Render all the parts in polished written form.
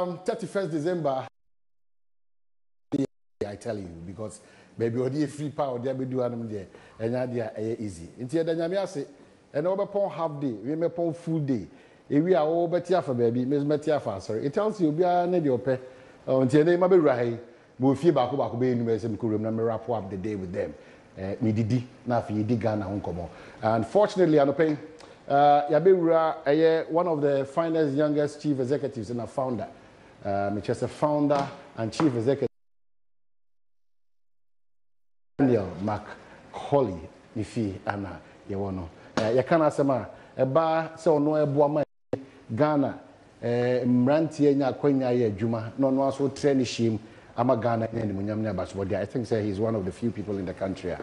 31st December, I tell you, because baby, or the free power, they be doing there, and that easy. Until then, I say, and over upon half day, we may upon full day. If we are all better for baby, Miss Matia, sorry. It tells you, be a need pay until they may be right. We'll feel back be in the room and wrap up the day with them. Me didi, na fi di Ghana unkomo. Unfortunately, I'm paying. Yabe one of the finest, youngest chief executives and a founder. Which is a founder and chief executive. Daniel McKorley, Nifi, Anna, Yawono. Yakana Sama, a bar, so no Badwam Ghana, Mranti, Kwenya, Juma, no one so trainishim, Ama Ghana, and Munyamna Baswadi. I think he's one of the few people in the country on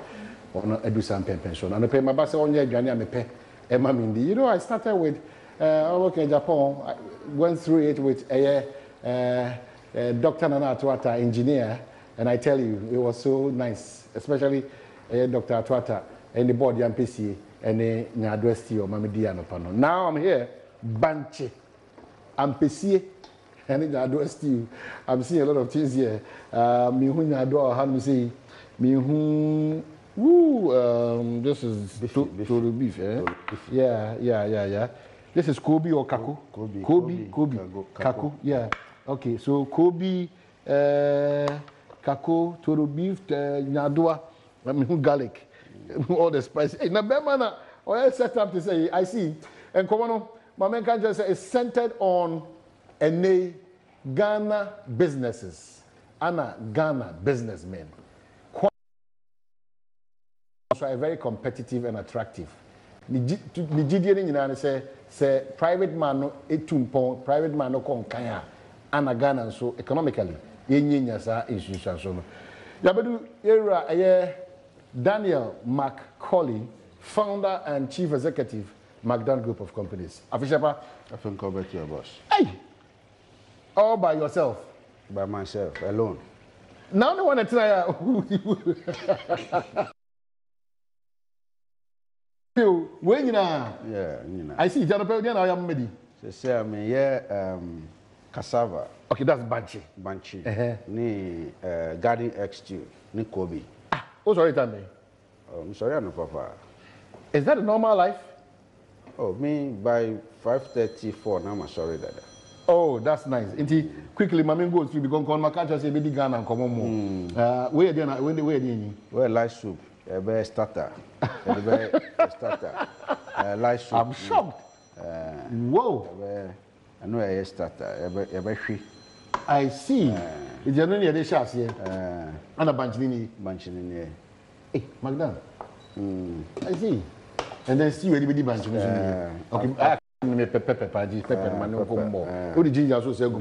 Badwam Mpensenpensenmu. And I pay my bass on your journey, I pay Emma Mindy. You know, I started with, I work in Japan, I went through it with Dr. Nana Atwata, engineer, and I tell you, it was so nice, especially Dr. Atwata and the board MPC and the Nyadwesti or Mamidi Anopano. Now I'm here, Banche, MPC, and the Nyadwesti. I'm seeing a lot of things here. Mihu Nyadwa, how do you say? Mihu, this is total beef, eh? Yeah. This is Kobe or Kaku? Kobe. Kaku, yeah. Okay, so Kobe, Kaku, total beef, Nyadwa, garlic, all the spices. Hey, now, I set up to say, I see. And Komono, my man can just say it's centered on Ghana businesses, Ghana businessmen. Are very competitive and attractive. The say private man no etumpon, private man no konkaya, Ghana so economically. Yenye sa institution so. Yabedu era Daniel McKorley, founder and chief executive, McDan Group of Companies. Afishapa, I think I'll bet your boss. Hey, all by yourself? By myself, alone. Now no one to try. When you know, I see Janopel, I am ready. Say, I mean, cassava. Okay, that's Banchi. Ni garden extra, ni Kobe. Oh, sorry, Tande. I'm sorry, no papa. Is that a normal life? Oh, me by 5:34 now. I'm sorry, Dada. Oh, that's nice. Inti quickly, Mammy goes to become called Macacha, say, Bidi Ghana and come on. Where then? When the way? Where light soup? A bear starter. Light soup. I'm shocked. Whoa. I know a starter. A bear. I see. It's generally a dish here. And a Banchini. Hey, McDan. I see. And then see where the Banchini. Okay. Pepper, Who the ginger also say go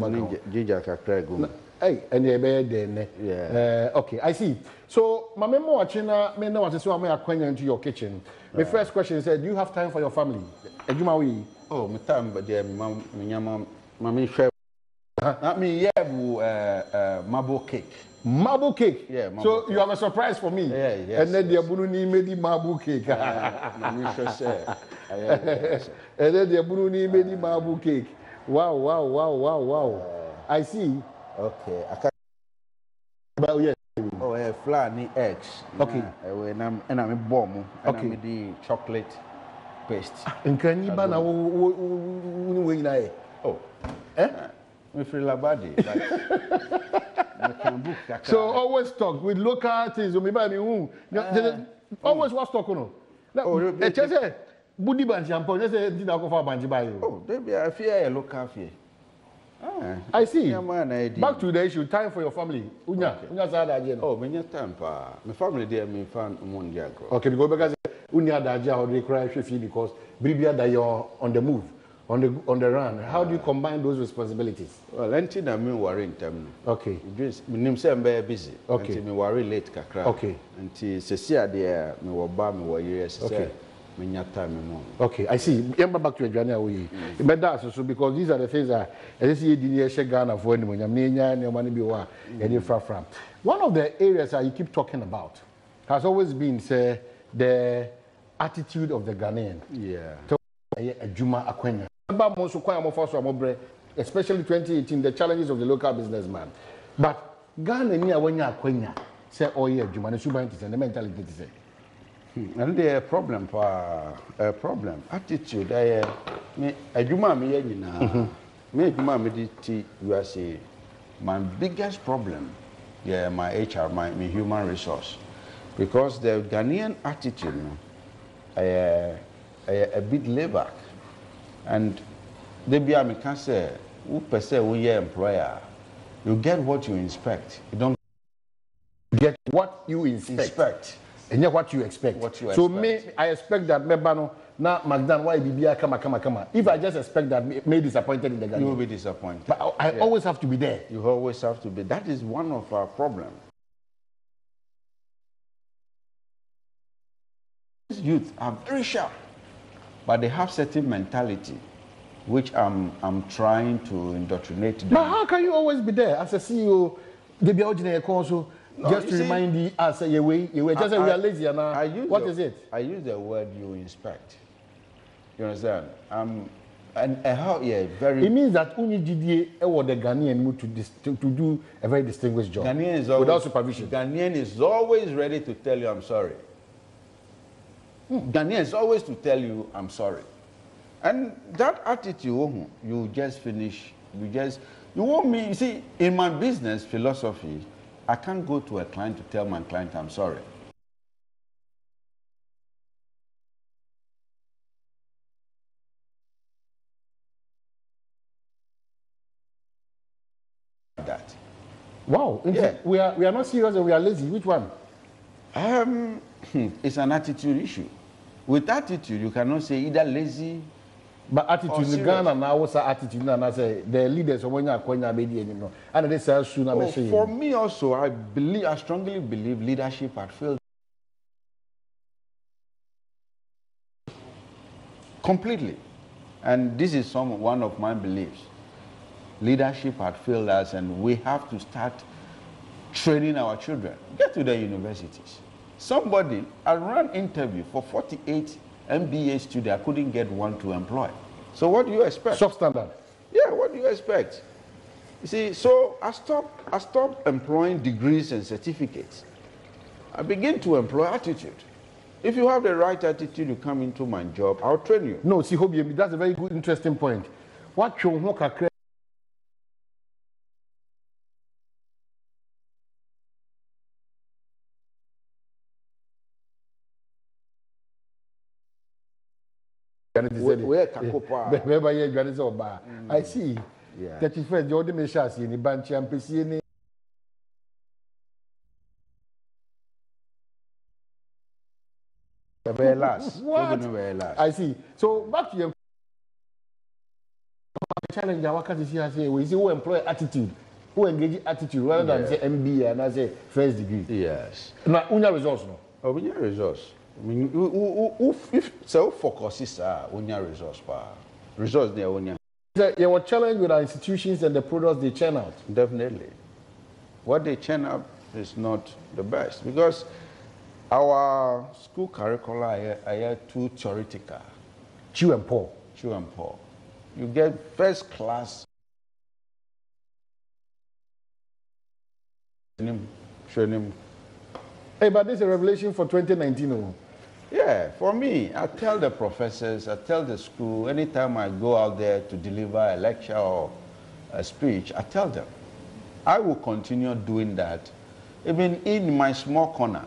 ginger go. Hey, and the bed then. Yeah. Okay, I see. So, my memo watching, me know what so I'm acquainted into your kitchen. My first question is, do you have time for your family? Oh, my time, but yeah, mommy share. Not me, yeah, marble cake. Marble cake? Yeah. So, you have a surprise for me? Yeah, yes. And then the Abununi made the marble cake. Mommy sure say. And then the Abununi made the marble cake. Wow. I see. Okay. I can't. But yeah. Oh, flour ni eggs. Okay. And I'm bomb. And I'm the chocolate paste. And can you ban a oh. Me feel like body. So always talk with local things. Always was talking. Oh, just say, Budi Banji and Paul. Just say, did I go for Banji by you? Oh, baby, I fear a local fear. I see. Back to the issue. Time for your family. Oh, when you time, my family there, me found Mondial. Okay, because Unya Daja or they cry because Bribia that you're on the move, on the run. How do you combine those responsibilities? Well, anything I mean worry in time. Okay. Just me name say I'm very busy. Okay. Me worry late kakra. Okay. Until Cecia there, me wo ba me wo years. Okay. Okay, I see. Back to Adriana, but that's so because these are the things that I see in Ghana for anyone. One of the areas that you keep talking about has always been, say, the attitude of the Ghanaian. Yeah. A Juma Aquena. especially 2018, the challenges of the local businessman. But Ghana ni awanya akwanya say oh yeah, Juma ne suban ti say the mentality ti say. And the problem attitude me adwuma me nyina me adwuma me di you are say my biggest problem my HR my human resource because the Ghanaian attitude a bit laid back and they be me can say who per se we employer you get what you inspect you don't get what you inspect. And yeah, what you expect. So me, I expect that Mebano, now McDan, why BBI come. If I just expect that, may disappointed in the game. You will be disappointed. But I always have to be there. You always have to be. That is one of our problems. These youth are very sharp, but they have certain mentality, which I'm trying to indoctrinate them. But how can you always be there as a CEO? They be out in a console. No, just to remind you, as a way, just say we are lazy and what is it? I use the word you inspect. You understand? And how very. It means that only GDA or the Ghanaian mood to do a very distinguished job. Ghanaian is always, without supervision. Ghanaian is always ready to tell you I'm sorry. Ghanaian is always to tell you I'm sorry, and that attitude you just finish. You want me? You see, in my business philosophy. I can't go to a client to tell my client I'm sorry. That. Wow. Yeah. We are not serious and we are lazy. Which one? It's an attitude issue. With attitude, you cannot say either lazy. But attitude in Ghana now was attitude and I say the leaders when you are going to and they say soon for me also I strongly believe leadership had failed completely. And this is one of my beliefs. Leadership had failed us and we have to start training our children. Get to the universities. I ran interview for 48 MBA student, I couldn't get one to employ. So what do you expect? Substandard. Yeah, what do you expect? You see, so I stopped employing degrees and certificates. I begin to employ attitude. If you have the right attitude, you come into my job, I'll train you. No, see, Hobi, that's a very good, interesting point. What you want to I see. Yeah. That is first, the other measures in the bunch and PC. Very last. I see. So back to your challenge. Our case here say we see who employ attitude, who engage attitude rather than say MBA and I say first degree. Yes. Now, unya results no. Unya results. I mean, if so focuses unya results results there unya. You were challenged with our institutions and the products they churn out. Definitely. What they churn out is not the best because our school curricula are too theoretical. Chew and pour. You get first class training. Hey, but this is a revelation for 2019. Oh. Yeah, for me, I tell the professors, I tell the school, anytime I go out there to deliver a lecture or a speech, I tell them, I will continue doing that, even in my small corner.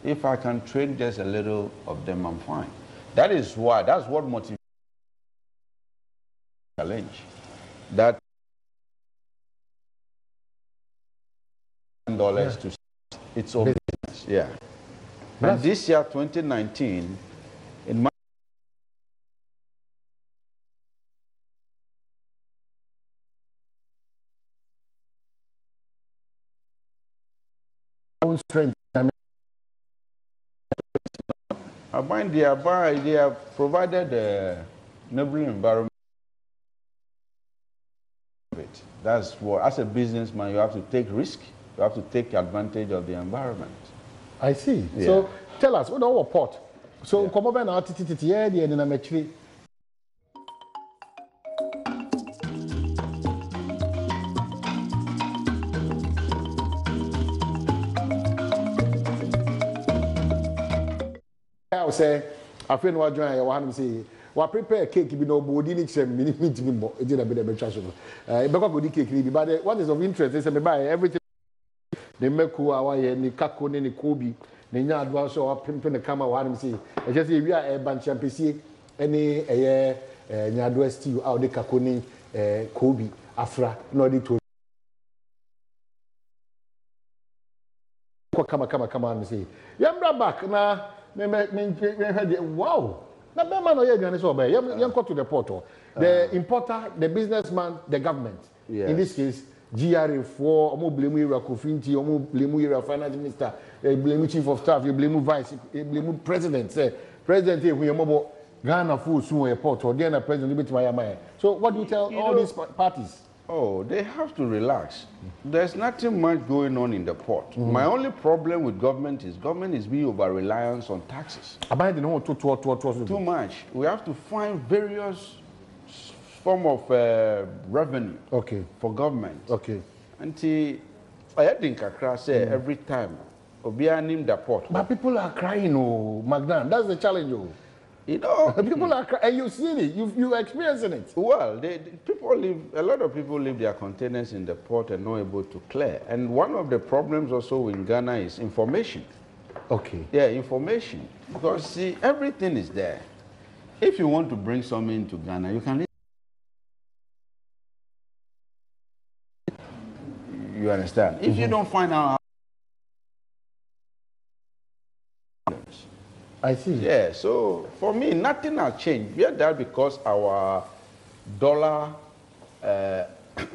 If I can train just a little of them, I'm fine. That's what motivates challenge. That $1 to its own business. Yeah. And this year, 2019, in my own strength. They have provided a enabling environment. That's what, as a businessman, you have to take risk. You have to take advantage of the environment. I see. Yeah. So tell us, what our port? So come over now, say, I feel what join your one say. What prepare cake be no body need some minute more. It did a bit of a trash. Because good cake, but what is of interest is buy everything. They make who our ni kako ni kobi. They nya advance or pimping the camera one say. I just say we are a bunch of PC any a nya stew out the kako ni kobi afra no di to. Come on, say. Yambra back na me wow. Na be man oye gane so be. Yam go to the portal. The importer, the businessman, the government. Yes. In this case, GRA for omo blame you Kofinti, omo blame you finance minister, blame chief of staff, you blame vice, you blame president. Say president here we mobo Ghana full soon airport or then president bit my. So what do you tell all these parties? Oh, they have to relax. There's nothing much going on in the port. My only problem with government is being over-reliance on taxes. Too much. We have to find various form of revenue for government. Okay. Until I think Accra say every time, Obia name the port. But people are crying, oh, McDan. That's the challenge, oh. You know, people are crying, and you've seen it, you're experiencing it. Well, a lot of people leave their containers in the port and not able to clear. And one of the problems also in Ghana is information. Okay. Yeah, information. Because see, everything is there. If you want to bring something into Ghana, you can. You understand? If you don't find out. I see. Yeah, so for me, nothing has changed. We are there because our dollar,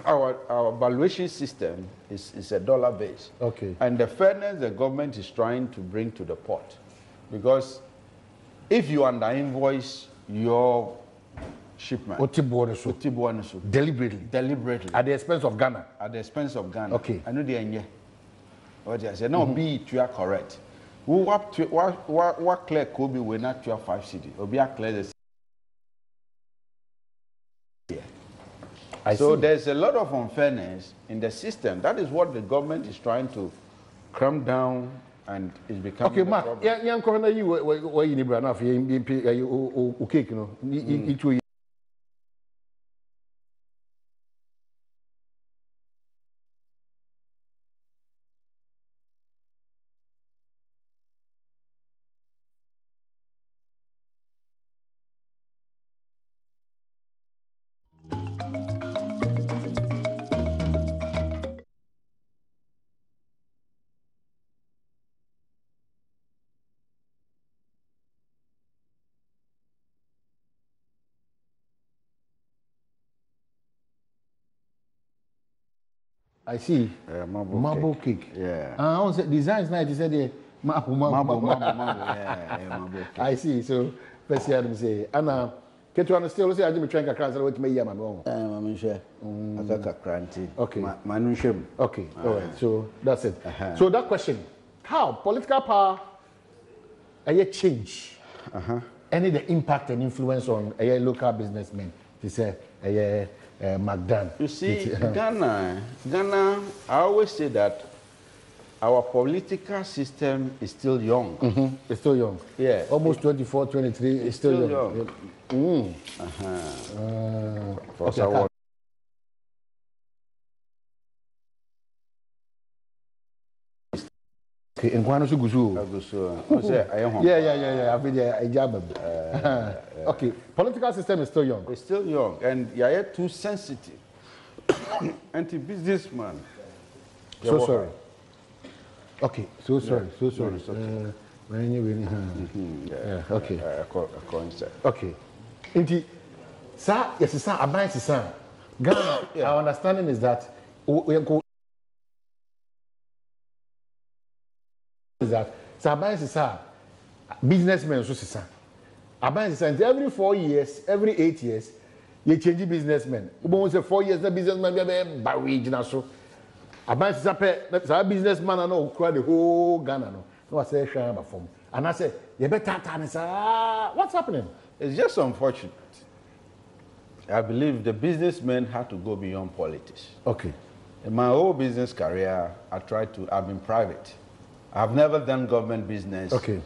our valuation system is a dollar base. Okay. And the fairness the government is trying to bring to the port. Because if you under-invoice your shipment. Deliberately. At the expense of Ghana. At the expense of Ghana. Okay. I know the end. What I said, no, be it, you are correct. What clear Kobe will not 5 city. Or be a clear the So there's a lot of unfairness in the system. That is what the government is trying to cram down and is becoming. Okay, Mark, young corner, you were in Ibrahim, you okay, you know, I see. Marble cake. Yeah. I want to say designs nice. He said the marble. Yeah, I see. So first year Adom say, Anna, can you understand? Say I just trying to crank so what me hear, man. I'm sure. Akaka kranti. Okay. Manushem. Okay. All right. So that's it. So that question, how political power change? Any the impact and influence on local businessmen? They say McDan. You see, Ghana, I always say that our political system is still young. It's still young. Yeah. Almost 24, 23, it's still young. Okay. Okay, in Guano Sugusu. Yeah. I've been there. Okay, political system is still young. It's still young, and you are too sensitive. Anti-businessman. So sorry. Okay, so sorry. Okay. Okay. Indeed, sir, yes, sir, Abai, sir. Ghana, our understanding is that businessmen so sir. Every 4 years, every 8 years, you change businessmen. We say 4 years, the businessman be a wage na so. Aban businessman and all the whole Ghana no. No, I say shame from. And I say, you better what's happening? It's just unfortunate. I believe the businessmen had to go beyond politics. Okay. In my whole business career, I've been private. I've never done government business. Okay.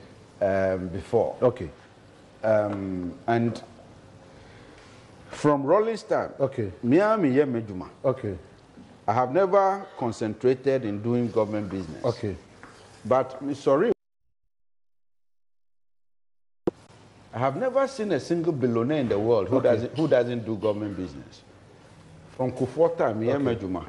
before. Okay. And from Rolling Stone, Okay. Okay. I have never concentrated in doing government business. Okay. But sorry, I have never seen a single billionaire in the world who doesn't do government business. From Kufota, Miyamejuma.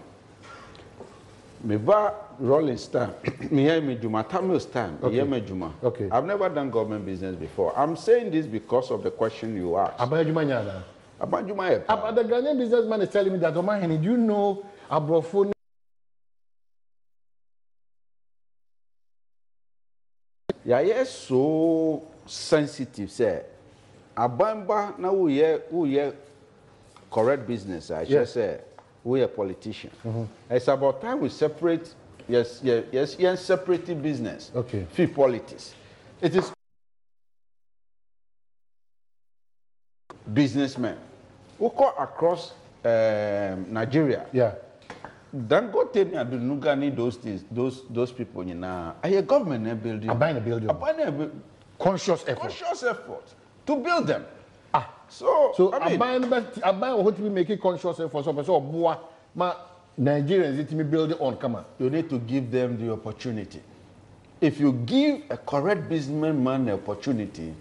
Meva Rolling Stone, Miyamejuma, Tamil time, Miyamejuma. Okay. I've never done government business before. I'm saying this because of the question you asked. Abajuma Abajuma. The Ghanaian businessman is telling me that, do you know Abrofo? Yeah, yes, so sensitive, say. Abamba now we hear correct business. I should say we are politician. It's about time we separate. Yes, separating business. Okay. Free politics. It is businessmen who go across Nigeria. Yeah. Then go tell me, I do not need those people. You know, I hear government building. I'm buying a building. Conscious effort to build them. So I buying what we making conscious effort. So boy, my Nigerians it me building on. Come on. You need to give them the opportunity. If you give a correct businessman the opportunity,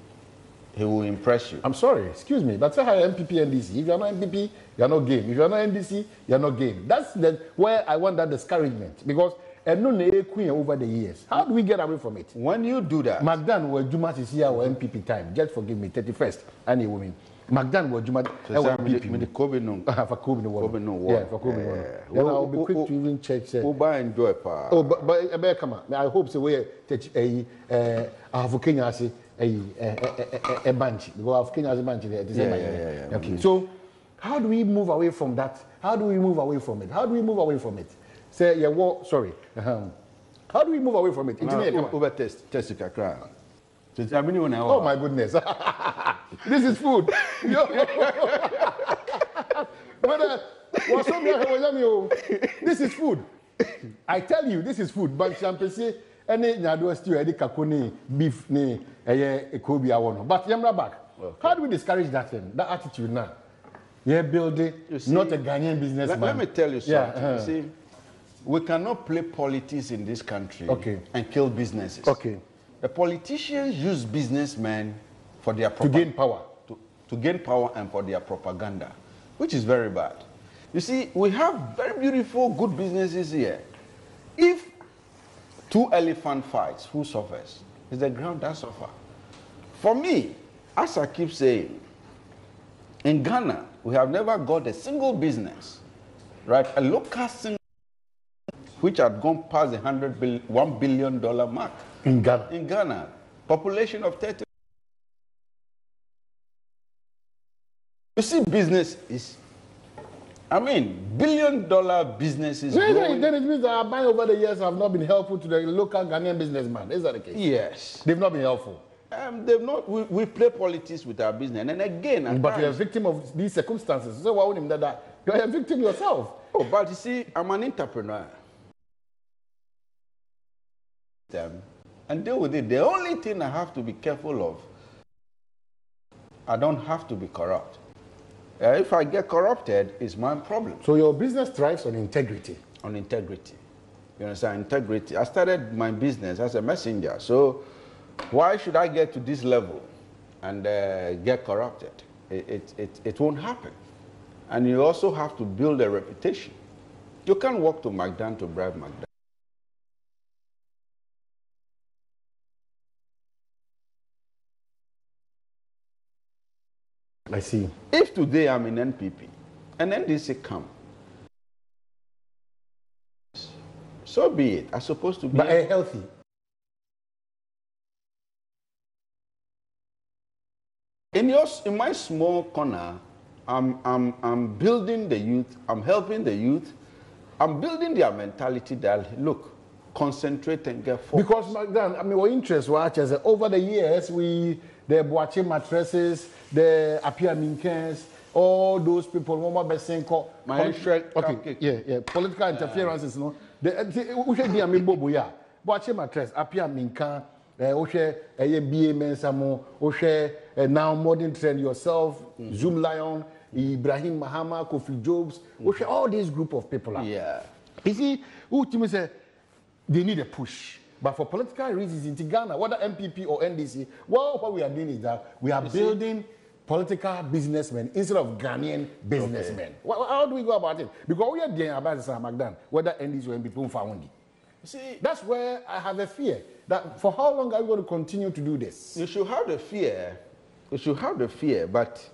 he will impress you. I'm sorry, excuse me, but say hi MPP NDC. If you're not MPP, you're not game. If you're not NDC, you're not game. That's where I want that discouragement because over the years. How do we get away from it? When you do that, McDan was Juma is here or MPP time. Just forgive me, 31st. Any woman. McDan was Juma. For COVID no. Yeah, for COVID no. Then I'll be quick to even check. Enjoy but come on. I hope so. We take a Kenya say a bunch because Kenya has a bunch there. Yeah. Okay. So how do we move away from that? How do we move away from it? Say sorry. How do we move away from it? Over test kakra. Oh my goodness. This is food. This is food. I tell you, this is food. But champagne, any nyado stew, any kakoni, beef, ne, kobe awono. But yamra back. How do we discourage that thing? That attitude now? Yeah, building, not a Ghanaian businessman. Let me tell you something. You see, we cannot play politics in this country and kill businesses. Okay. The politicians use businessmen for their to gain power. To gain power and for their propaganda, which is very bad. You see, we have very beautiful, good businesses here. If two elephant fights, who suffers? It's the ground that suffers. For me, as I keep saying, in Ghana, we have never got a single business, right? A local single which had gone past the $1 billion mark. In Ghana? In Ghana. Population of 30. You see, business is, billion-dollar businesses. Then it means that our buying over the years have not been helpful to the local Ghanaian businessman. Is that the case? Yes. They've not been helpful. They've not. We play politics with our business, and again. But you're a victim of these circumstances. So why wouldn't that? You're a victim yourself. Oh, but you see, I'm an entrepreneur. And deal with it. The only thing I have to be careful of, I don't have to be corrupt. If I get corrupted, it's my problem. So your business thrives on integrity. On integrity. You understand? Integrity. I started my business as a messenger. So why should I get to this level and get corrupted? It won't happen. And you also have to build a reputation. You can't walk to McDan to bribe McDan. I see. If today I'm in NPP and NDC come, so be it. I'm supposed to be. But healthy. In my small corner, I'm building the youth. I'm helping the youth. I'm building their mentality that look, concentrate and get focused. Because McDan, our interest was over the years the Boache mattresses, the Apia Minkens, all those people, political interferences, no. We should be a Boache mattress, Apia Minkan, Oshe BA Mensamo, Oshe now modern trend yourself, Zoom Lion, Ibrahim Mahama, Kofi Jobs, Oshe all this group of people. Yeah. You see, who say they need a push. But for political reasons in Ghana, whether MPP or NDC, well, what we are doing is that we are building political businessmen instead of Ghanaian businessmen. Okay. Well, how do we go about it? Because we are doing about McDan, whether NDC or MPP found. See, that's where I have a fear that for how long are we going to continue to do this? You should have the fear. You should have the fear, but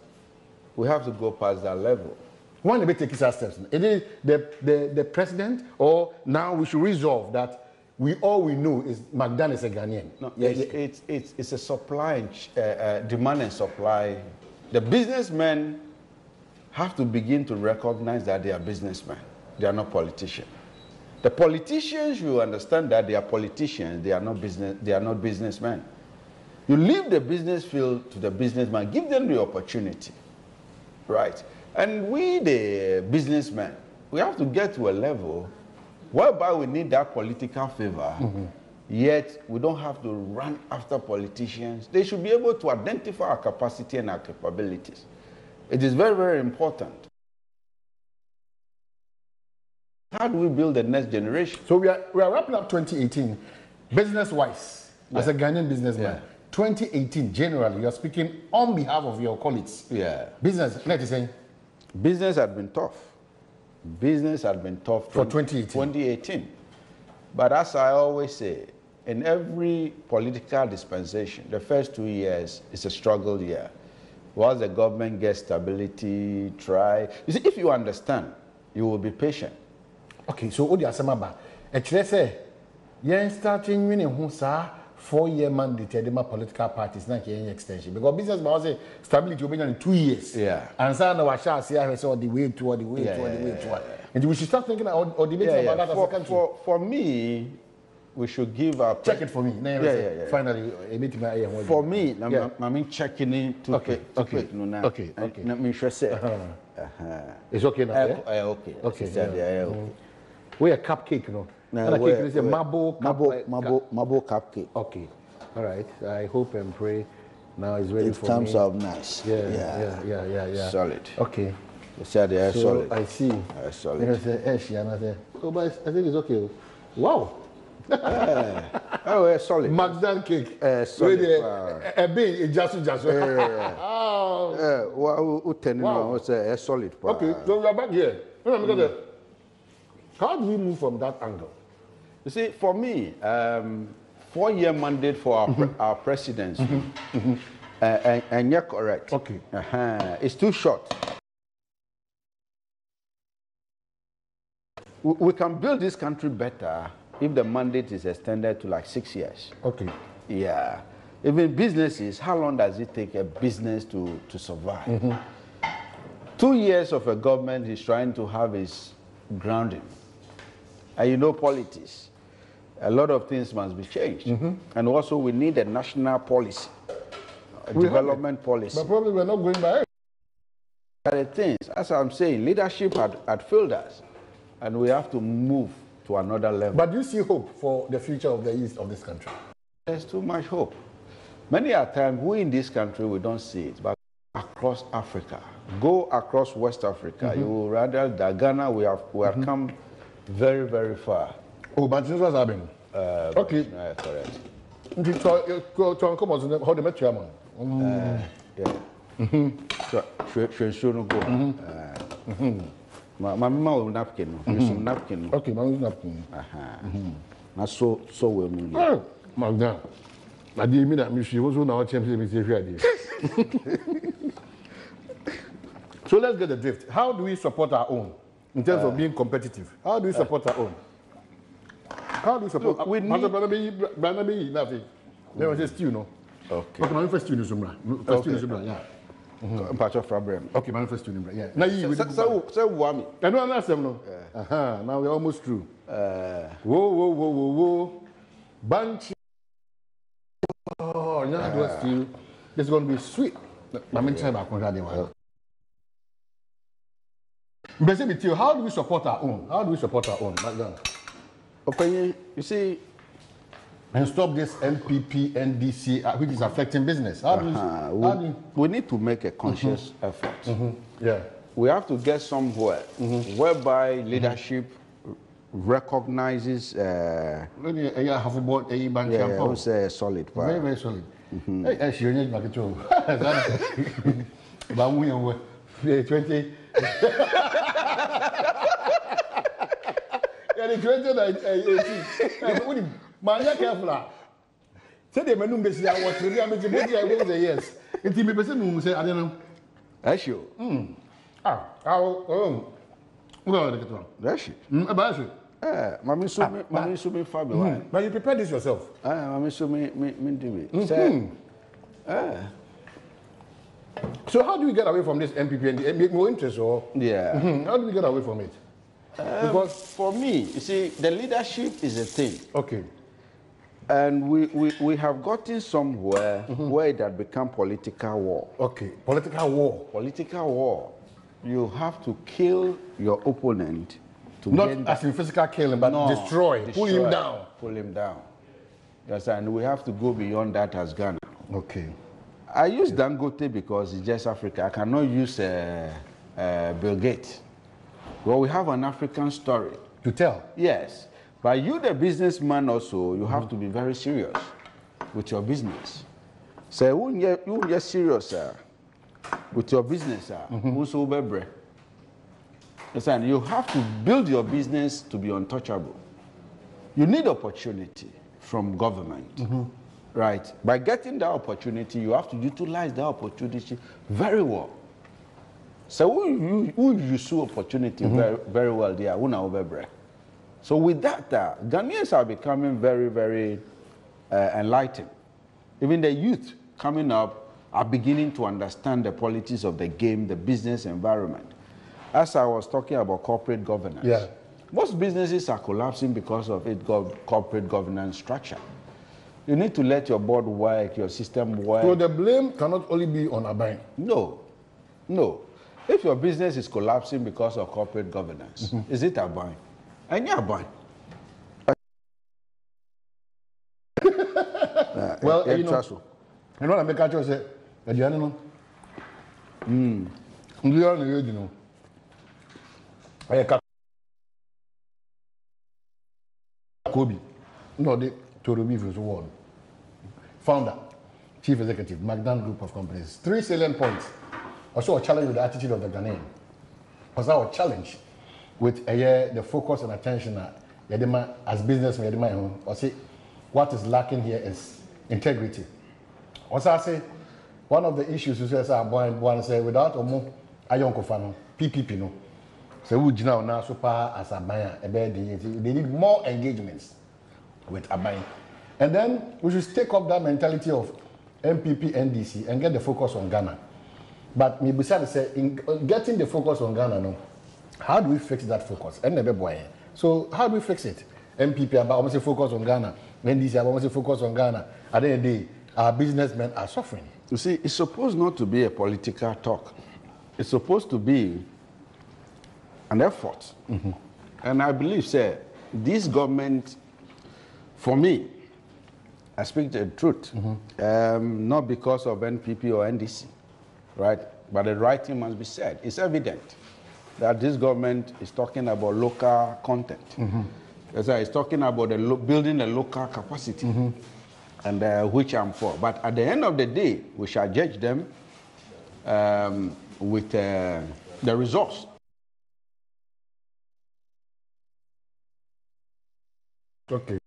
we have to go past that level. One of the take steps. It is the president, or now we should resolve that. All we know is McDan is a Ghanaian. No, it's a supply, demand and supply. The businessmen have to begin to recognize that they are businessmen. They are not politicians. The politicians, you understand that they are politicians. They are not businessmen. You leave the business field to the businessman. Give them the opportunity, right? And we, the businessmen, we have to get to a level whereby we need that political favor, yet we don't have to run after politicians. They should be able to identify our capacity and our capabilities. It is very, very important. How do we build the next generation? So we are wrapping up 2018, business-wise, as a Ghanaian businessman. Yeah. 2018, generally, you're speaking on behalf of your colleagues. Yeah. Business, let me say. Business had been tough. Business had been tough for 2018. But as I always say, in every political dispensation, the first 2 years is a struggle year. Once the government gets stability, try. You see, if you understand, you will be patient. Okay, so what do you say? You're starting winning 4-year mandate to the political parties, not any extension. Because business man say stability will be in 2 years. Yeah. And so now I shall see how the way toward. And we should start thinking or debating about that as a country. For me, we should give our check it for me. Finally, for me, I mean checking it to okay. Let me just say. It's okay now. Okay. We a cupcake, no. And a cake is a marble cupcake. Okay. All right. I hope and pray now is ready for me. It comes out nice. Yeah. Solid. Okay. So solid. I see. Solid. And I say, oh, but I think it's okay. Wow. Solid. McDan cake. Solid. A bit, just. Wow. Solid. Okay, so we are back here. How do we move from that angle? You see, for me, 4-year mandate for our presidency, and you're correct. Okay. It's too short. We can build this country better if the mandate is extended to like 6 years. Okay. Yeah. Even businesses, how long does it take a business to survive? 2 years of a government is trying to have its grounding. And you know politics. A lot of things must be changed. And also we need a national policy, a development policy. But probably we're not going by it. The things, as I'm saying, leadership had failed us. And we have to move to another level. But do you see hope for the future of the east of this country? There's too much hope. Many a time, we in this country, we don't see it. But across Africa, go across West Africa, you will rather that Ghana, we have come very, very far. Oh, but this was happening. Okay. Correct. So come on, how the met you, man? Sure, go. My mama will napkin. Some napkin. Okay, my napkin. Not so well. McDan. I didn't mean that. She was one of our champions. So let's get the drift. How do we support our own in terms of being competitive? How do we support our own? How do we support? Look, we need. Nothing. There was a stew, no. Okay. Okay, my first stew is yeah. Part of problem. Okay, my first student, yeah. Now you say wami. I don't understand no. Now we're almost through. Whoa. Bunch. Oh, yeah, was still. This is going to be sweet. I mean, try back on that one. Basically, how do we support our own? How do we support our own? McDan. Okay, you see, and stop this MPP, NDC, which is affecting business? We need to make a conscious effort. Yeah. We have to get somewhere whereby leadership recognizes solid power. Very, very solid. Actually, you need to 20. Yeah, the 2018. Man, you careful. Say the menu be say I was really am the body I go say yes. It me person who say I don't know. That's you. That's you. About you. Mami so me Fabio. But you prepare this yourself. Mami so me do it. Say So how do we get away from this MPP and make more interest or? Yeah. How do we get away from it? Because for me, you see, the leadership is a thing. Okay. And we have gotten somewhere where it had become political war. Okay. Political war. Political war. You have to kill your opponent to not as in physical killing, but destroy, pull him down. Pull him down. Yes, and we have to go beyond that as Ghana. Okay. I use Dangote because it's just Africa. I cannot use Bill Gates. Well, we have an African story to tell. Yes. But you, the businessman, also, you have to be very serious with your business. So when you're serious with your business, listen, you have to build your business to be untouchable. You need opportunity from government, right? By getting that opportunity, you have to utilize that opportunity very well. So who use opportunity very well there? So with that, Ghanaians are becoming very, very enlightened. Even the youth coming up are beginning to understand the politics of the game, the business environment. As I was talking about corporate governance, most businesses are collapsing because of corporate governance structure. You need to let your board work, your system work. So the blame cannot only be on Aban. No. If your business is collapsing because of corporate governance, is it Aban? And you're Aban. Well, you know what I make a choice? You know, Kobe, no, the Torobivu's ward. Founder, Chief Executive, McDan Group of Companies. 3 salient points. Also a challenge with the attitude of the Ghanaian. Also our challenge with the focus and attention as businessmen, or say what is lacking here is integrity. Also I say one of the issues is one say without Omo Ayonkofano, PPP no. So we now super as a buyer, they need more engagements with Aban. And then we should take up that mentality of MPP, NDC and get the focus on Ghana. But me beside say in getting the focus on Ghana, no, how do we fix that focus? So how do we fix it? MPP about focus on Ghana, NDC about focus on Ghana. At the end of the day, our businessmen are suffering. You see, it's supposed not to be a political talk. It's supposed to be an effort. And I believe, sir, this government, for me, I speak the truth, not because of NPP or NDC, right? But the right thing must be said. It's evident that this government is talking about local content. It's talking about building a local capacity, and which I'm for. But at the end of the day, we shall judge them with the results. Okay.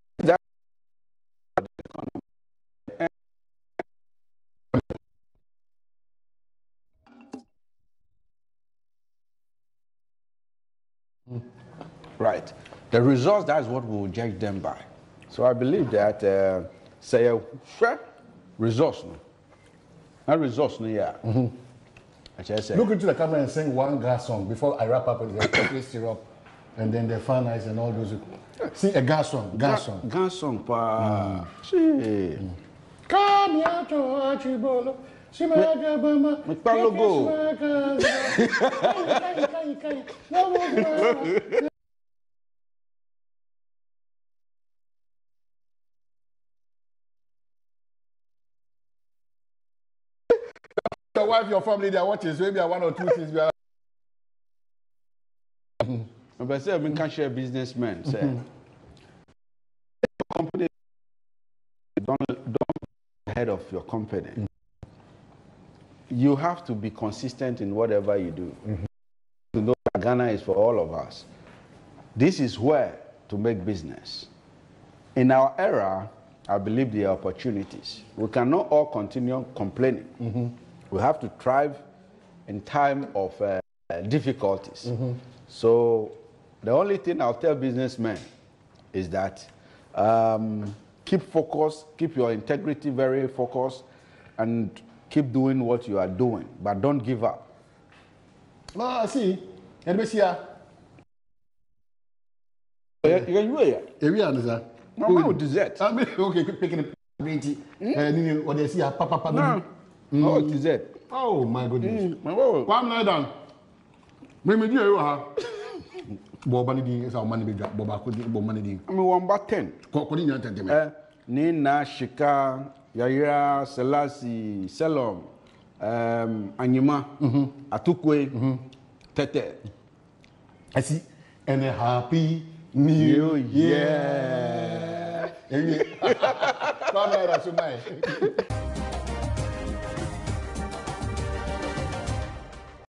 Right. The results, that's what we will judge them by. So I believe that, say, results, no? Not results, no, yeah. Look into the camera and sing one gas song before I wrap up with the chocolate syrup and then the fan ice and all those. Sing a gas song. Gas song, pa. See. Come here to Achibolo. wife, your family, they are watching, so maybe one or two things. I say, we can share businessmen. Say, company, don't head of your company. You have to be consistent in whatever you do. To know that Ghana is for all of us. This is where to make business. In our era, I believe there are opportunities. We cannot all continue complaining. We have to thrive in time of difficulties. So the only thing I'll tell businessmen is that keep focused, keep your integrity very focused, and keep doing what you are doing, but don't give up. I see. And we see You understand? no dessert. I mean, okay, picking a green tea. And what they see, papa. Oh, dessert. Oh, my goodness. One night down. Maybe you are. Bobani is our money big Boba could be money. I mean, 1 back 10. Nina, Shika, Yaya, Selassie, Selom, Anyima, Atukwe, Tete. I see. And a happy New Year.